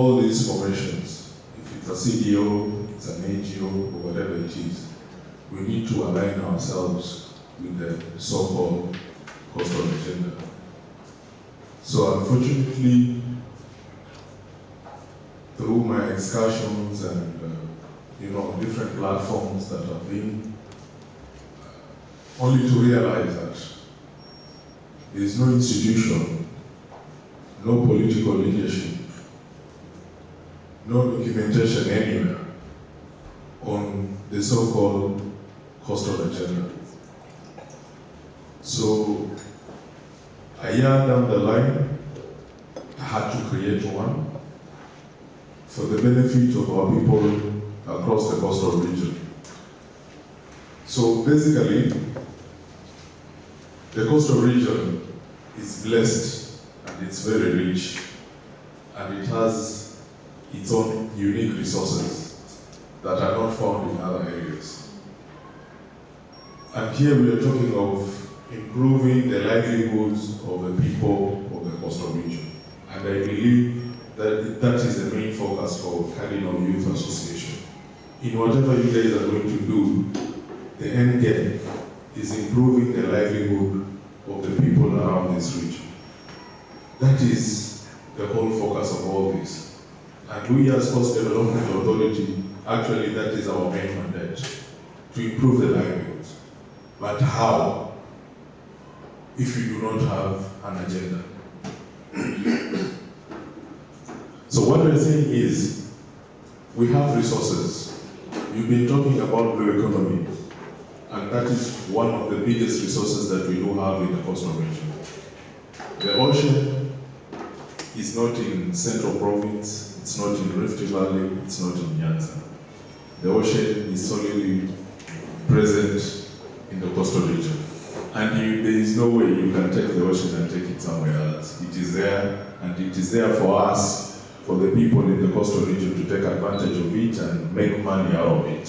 all these formations, if it's a CDO, it's an NGO, or whatever it is, we need to align ourselves with the so-called coastal agenda. So unfortunately, through my excursions and different platforms that I've been, only to realize that there is no institution, no political leadership, no documentation anywhere on the so-called coastal agenda. So a year down the line, I had to create one for the benefit of our people across the coastal region. So basically, the coastal region is blessed and it's very rich, and it has its own unique resources that are not found in other areas. And here we are talking of improving the livelihoods of the people of the coastal region. And I believe that that is the main focus for Cardinal Youth Association. In whatever you guys are going to do, the end game is improving the livelihood of the people around this region. That is the whole focus of all this. And we as Coast Development Authority, actually that is our main mandate, to improve the livelihoods. But how? If you do not have an agenda. So what we're saying is, we have resources. You've been talking about blue economy, and that is one of the biggest resources that we do have in the coastal region. The ocean is not in Central Province, it's not in Rift Valley, it's not in Nyanza. The ocean is solely present in the coastal region. And there is no way you can take the ocean and take it somewhere else. It is there, and it is there for us, for the people in the coastal region to take advantage of it and make money out of it.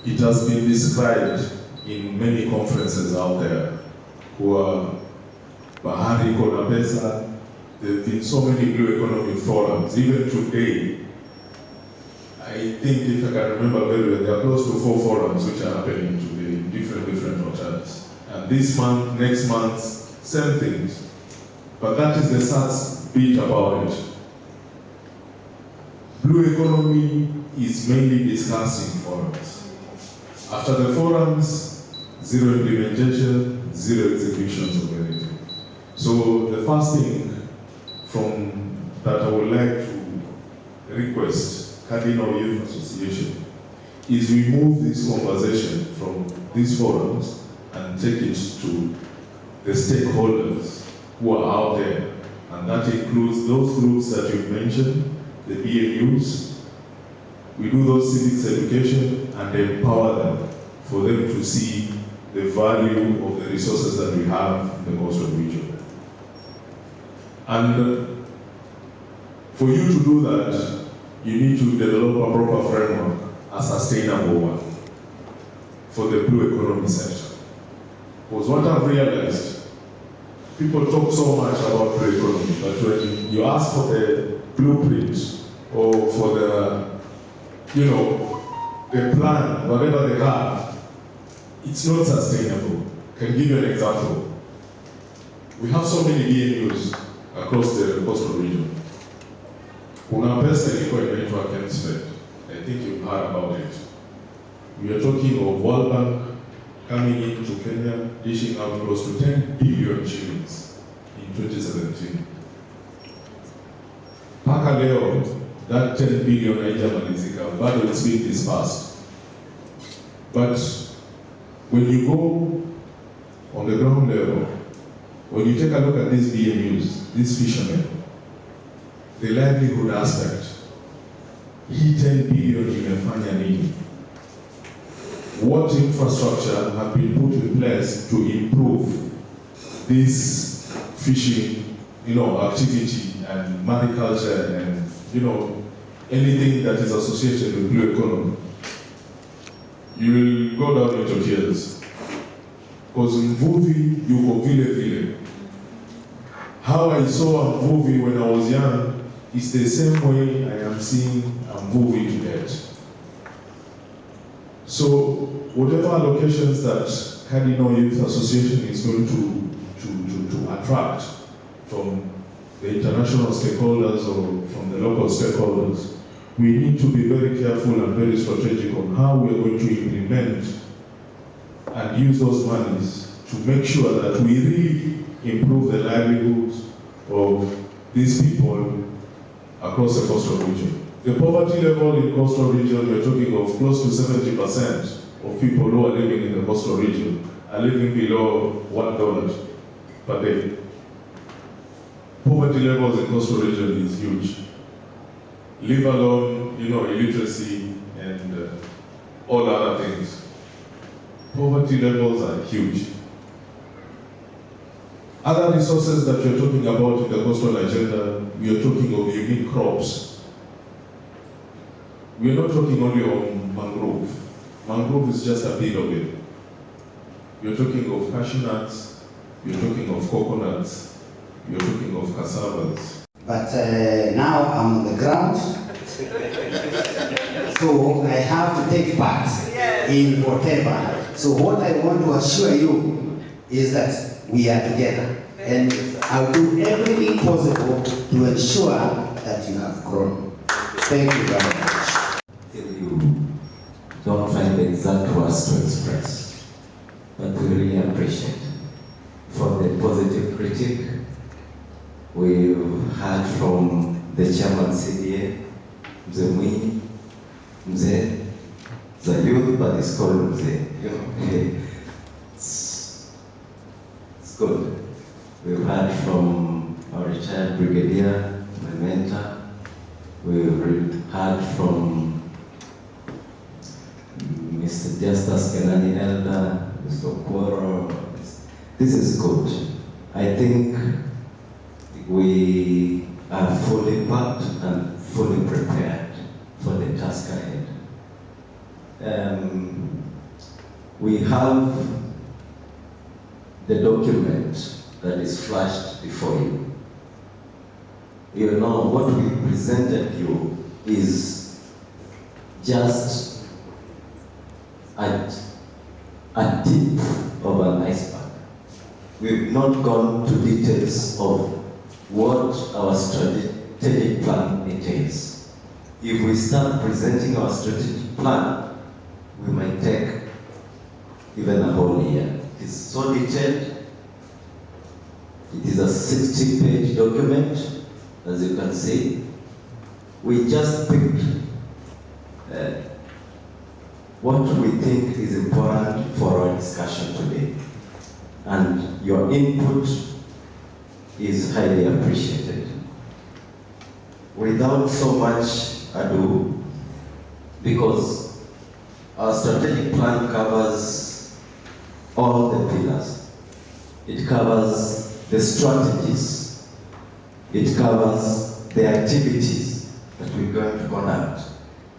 It has been described in many conferences out there, who are Bahari Kona Pesa. There have been so many blue economy forums. Even today, I think, if I can remember very well, there are close to 4 forums which are happening today in different hotels. And this month, next month, same things. But that is the sad bit about it. Blue economy is mainly discussed in forums. After the forums, zero implementation, zero executions of anything. So the first thing that I would like to request Cardinal Youth Association is we move this conversation from these forums and take it to the stakeholders who are out there. And that includes those groups that you've mentioned, the BMUs. We do those civics education and empower them for them to see the value of the resources that we have in the coastal region. And for you to do that, you need to develop a proper framework, a sustainable one, for the blue economy sector. Because what I've realized, people talk so much about blue economy, but when you ask for the blueprint or for the plan, whatever they have, it's not sustainable. I can give you an example. We have so many BNUs across the coastal region. Kuna pesa ilikuwa inaitwa Kensfed. I think you've heard about it. We are talking of World Bank coming into Kenya, dishing out close to 10 billion shillings in 2017. Paka leo, that 10 billion haijamalizika, bado it's being dispersed. But when you go on the ground level, when you take a look at these BMUs, these fishermen, the livelihood aspect, hii 10 billion imefanya nini? What infrastructure have been put in place to improve this fishing, activity and mariculture and, anything that is associated with blue economy? You will go down into tears. Because mvuvi yuko vile vile. How I saw a movie when I was young, It's the same way I am seeing and moving to that. So whatever allocations that Cardinal Youth Association is going to attract from the international stakeholders or from the local stakeholders, we need to be very careful and very strategic on how we are going to implement and use those monies to make sure that we really improve the livelihoods of these people across the coastal region. The poverty level in coastal region, we're talking of close to 70% of people who are living in the coastal region are living below $1 per day. Poverty levels in coastal region is huge. Leave alone, illiteracy and all other things. Poverty levels are huge. Other resources that you're talking about in the coastal agenda, we are talking of unique crops. We are not talking only on mangrove. Mangrove is just a bit of it. We are talking of cashew nuts, we are talking of coconuts, we are talking of cassavas. But now I'm on the ground, so I have to take part in whatever. So what I want to assure you is that we are together, and I'll do everything possible to ensure that you have grown. Thank you very much. You don't find the exact words to express, but we really appreciate for the positive critique. We've heard from the chairman CDA, Mzee Mwinyi, Mzee, the youth, but it's called Mzee. It's good. We've heard from our retired brigadier, my mentor. We've heard from Mr. Justice Kenani Elder, Mr. Kworo. This is good. I think we are fully packed and fully prepared for the task ahead. We have the document that is flashed before you. You know, what we presented you is just a tip of an iceberg. We've not gone to details of what our strategic plan entails. If we start presenting our strategic plan, we might take even a whole year. It's so detailed. It is a 60-page document, as you can see. We just picked what we think is important for our discussion today. And your input is highly appreciated. Without so much ado, because our strategic plan covers all the pillars. It covers the strategies. It covers the activities that we're going to conduct.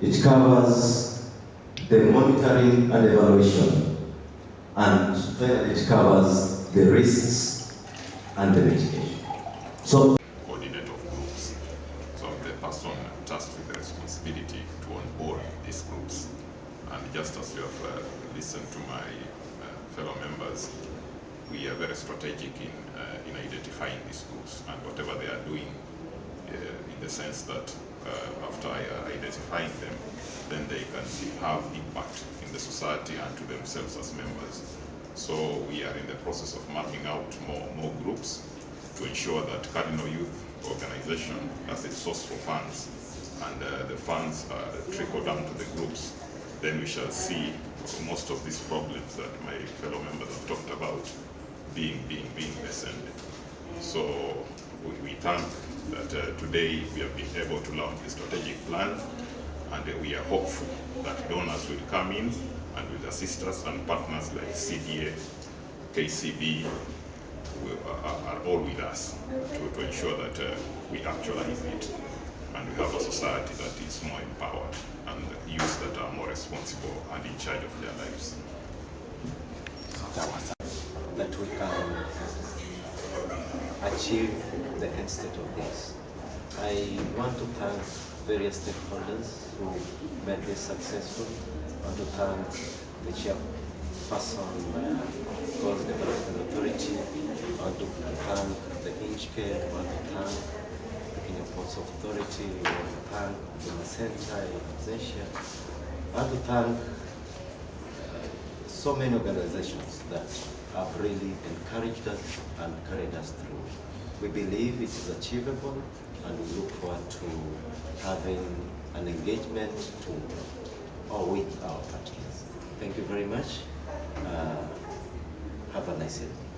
It covers the monitoring and evaluation. And finally, it covers the risks and the mitigation. So, coordinator of groups. So I'm the person tasked with the responsibility to onboard these groups. And just as you have listened to my fellow members, we are very strategic in identifying these groups and whatever they are doing, in the sense that after identifying them, then they can have impact in the society and to themselves as members. So we are in the process of mapping out more groups to ensure that Cardinal Youth Organization has its source for funds, and the funds trickle down to the groups. Then we shall see most of these problems that my fellow members have talked about being lessened. So we thank that today we have been able to launch the strategic plan, and we are hopeful that donors will come in and will assist us, and partners like CDA, KCB are all with us to ensure that we actualize it, and we have a society that is more empowered and youth that are more responsible and in charge of their lives. That we can achieve the end state of this. I want to thank various stakeholders who made this successful. I want to thank the chairperson for the Development Authority. I want to thank the Inchcare. I want to thank the Kenya Ports Authority. I want to thank the Center in Asia. I want to thank so many organizations that have really encouraged us and carried us through. We believe it is achievable, and we look forward to having an engagement with our partners. Thank you very much. Have a nice evening.